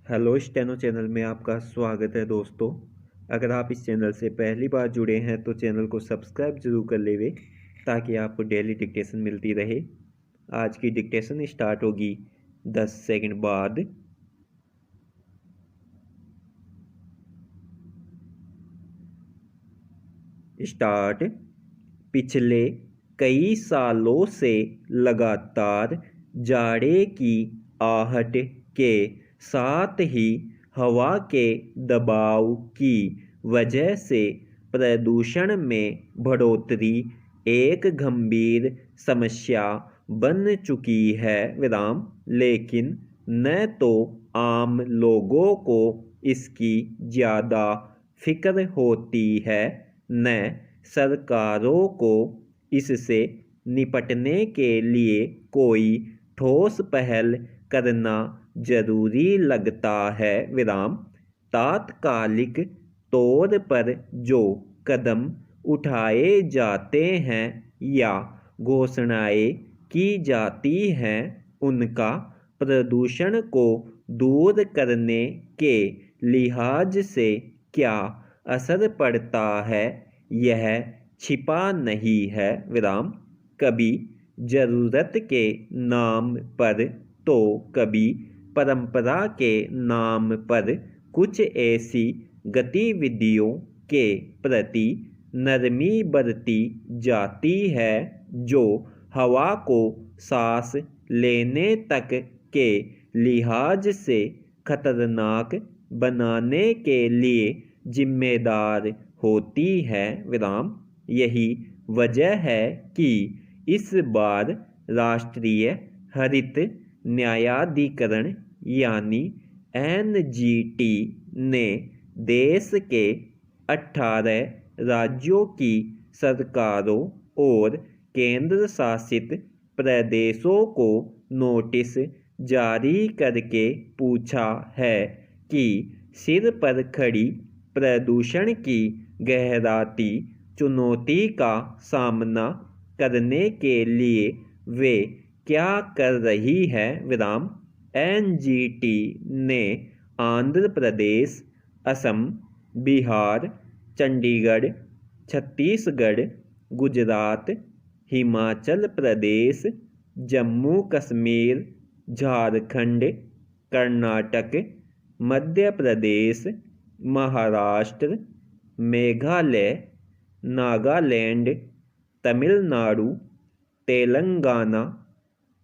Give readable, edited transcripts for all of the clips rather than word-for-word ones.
Hello steno channel में आपका स्वागत है दोस्तों। अगर आप इस चैनल से पहली बार जुड़े हैं तो चैनल को सब्सक्राइब जरूर कर लेवे ताकि आपको डेली डिक्टेशन मिलती रहे। आज की डिक्टेशन स्टार्ट होगी 10 सेकंड बाद। स्टार्ट। पिछले कई सालों से लगातार जाड़े की आहट के साथ ही हवा के दबाव की वजह से प्रदूषण में बढ़ोतरी एक गंभीर समस्या बन चुकी है लेकिन न तो आम लोगों को इसकी ज़्यादा फिक्र होती है न सरकारों को इससे निपटने के लिए कोई ठोस पहल करना जरूरी लगता है तात्कालिक तौर पर जो कदम उठाए जाते हैं या घोषणाएं की जाती हैं उनका प्रदूषण को दूर करने के लिहाज से क्या असर पड़ता है यह छिपा नहीं है कभी जरूरत के नाम पर तो कभी परंपरा के नाम पर कुछ ऐसी गतिविधियों के प्रति नरमी बरती जाती है जो हवा को सांस लेने तक के लिहाज से खतरनाक बनाने के लिए जिम्मेदार होती है यही वजह है कि इस बार राष्ट्रीय हरित न्यायाधिकरण यानी एनजीटी ने देश के 18 राज्यों की सरकारों और केंद्र शासित प्रदेशों को नोटिस जारी करके पूछा है कि सिर पर खड़ी प्रदूषण की गहराती चुनौती का सामना करने के लिए वे क्या कर रही है एनजीटी ने आंध्र प्रदेश, असम, बिहार, चंडीगढ़, छत्तीसगढ़, गुजरात, हिमाचल प्रदेश, जम्मू कश्मीर, झारखंड, कर्नाटक, मध्य प्रदेश, महाराष्ट्र, मेघालय, नागालैंड, तमिलनाडु, तेलंगाना,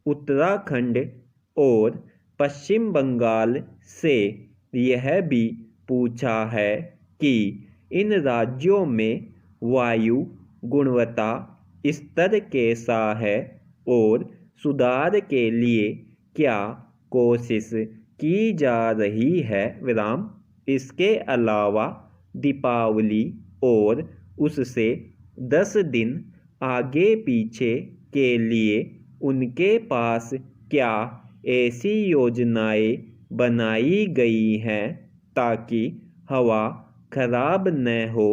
उत्तराखंड और पश्चिम बंगाल से यह भी पूछा है कि इन राज्यों में वायु गुणवत्ता स्तर कैसा है और सुधार के लिए क्या कोशिश की जा रही है इसके अलावा दीपावली और उससे 10 दिन आगे पीछे के लिए उनके पास क्या ऐसी योजनाएं बनाई गई हैं ताकि हवा खराब न हो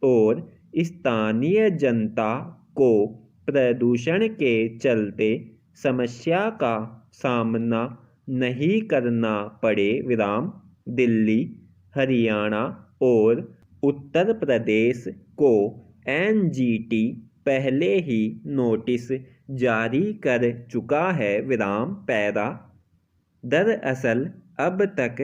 और स्थानीय जनता को प्रदूषण के चलते समस्या का सामना नहीं करना पड़े दिल्ली, हरियाणा और उत्तर प्रदेश को एनजीटी पहले ही नोटिस जारी कर चुका है पैरा। दरअसल अब तक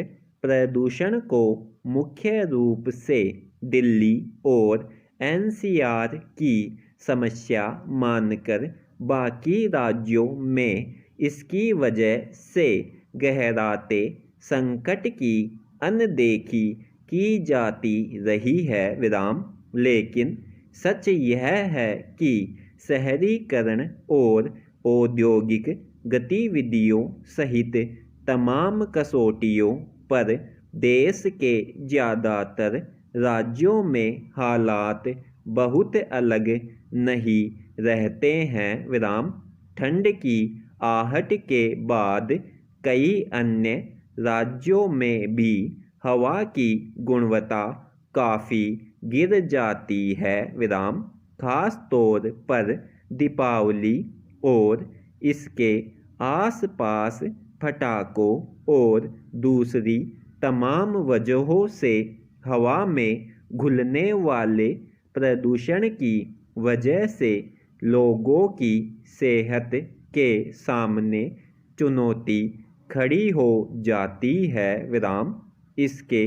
प्रदूषण को मुख्य रूप से दिल्ली और एनसीआर की समस्या मानकर बाकी राज्यों में इसकी वजह से गहराते संकट की अनदेखी की जाती रही है लेकिन सच यह है कि शहरीकरण और औद्योगिक गतिविधियों सहित तमाम कसौटियों पर देश के ज़्यादातर राज्यों में हालात बहुत अलग नहीं रहते हैं ठंड की आहट के बाद कई अन्य राज्यों में भी हवा की गुणवत्ता काफ़ी गिर जाती है खास तौर पर दीपावली और इसके आसपास पटाखों और दूसरी तमाम वजहों से हवा में घुलने वाले प्रदूषण की वजह से लोगों की सेहत के सामने चुनौती खड़ी हो जाती है। विराम। इसके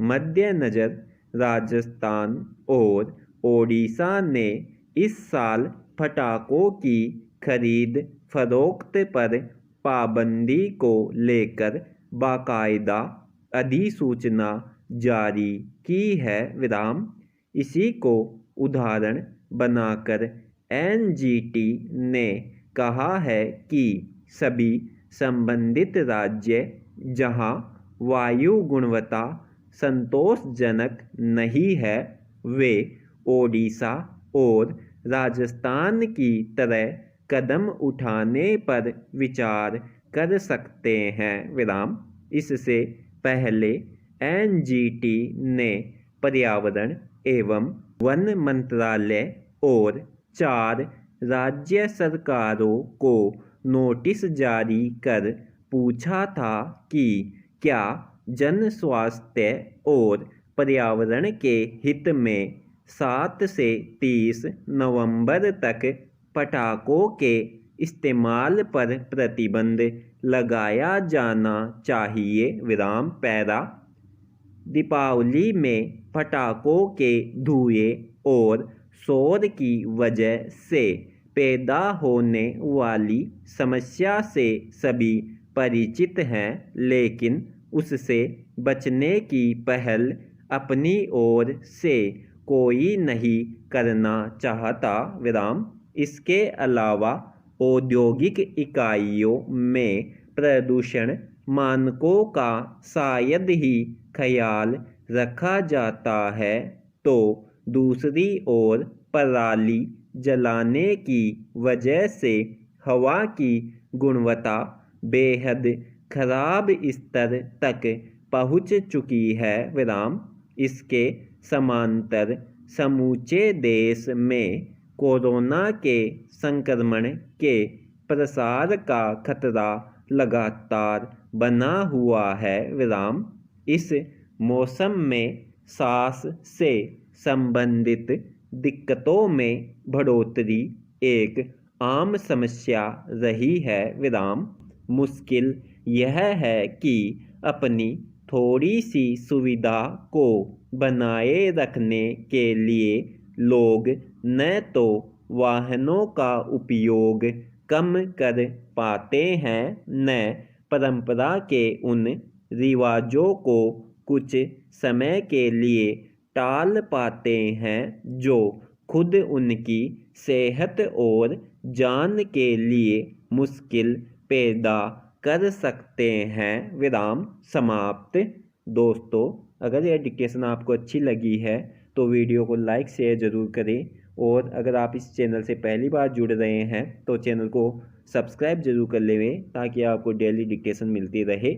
मद्देनज़र राजस्थान और ओडिशा ने इस साल पटाखों की खरीद फरोख्त पर पाबंदी को लेकर बाकायदा अधिसूचना जारी की है। विराम। इसी को उदाहरण बनाकर एनजीटी ने कहा है कि सभी संबंधित राज्य जहां वायु गुणवत्ता संतोषजनक नहीं है वे ओडिशा और राजस्थान की तरह कदम उठाने पर विचार कर सकते हैं। विराम। इससे पहले एनजीटी ने पर्यावरण एवं वन मंत्रालय और 4 राज्य सरकारों को नोटिस जारी कर पूछा था कि क्या जन स्वास्थ्य और पर्यावरण के हित में 7 से 30 नवंबर तक पटाखों के इस्तेमाल पर प्रतिबंध लगाया जाना चाहिए। विराम। पैरा। दीपावली में पटाखों के धुएं और शोर की वजह से पैदा होने वाली समस्या से सभी परिचित हैं, लेकिन उससे बचने की पहल अपनी ओर से कोई नहीं करना चाहता। विराम। इसके अलावा औद्योगिक इकाइयों में प्रदूषण मानकों का शायद ही ख्याल रखा जाता है, तो दूसरी ओर पराली जलाने की वजह से हवा की गुणवत्ता बेहद खराब स्तर तक पहुंच चुकी है। विराम। इसके समांतर समूचे देश में कोरोना के संक्रमण के प्रसार का खतरा लगातार बना हुआ है। विराम। इस मौसम में सांस से संबंधित दिक्कतों में बढ़ोतरी एक आम समस्या रही है। विराम। मुश्किल यह है कि अपनी थोड़ी सी सुविधा को बनाए रखने के लिए लोग न तो वाहनों का उपयोग कम कर पाते हैं, न परंपरा के उन रिवाजों को कुछ समय के लिए टाल पाते हैं जो खुद उनकी सेहत और जान के लिए मुश्किल पैदा कर सकते हैं। विराम। समाप्त। दोस्तों, अगर यह डिक्टेशन आपको अच्छी लगी है तो वीडियो को लाइक शेयर ज़रूर करें, और अगर आप इस चैनल से पहली बार जुड़ रहे हैं तो चैनल को सब्सक्राइब जरूर कर लें ताकि आपको डेली डिक्टेशन मिलती रहे।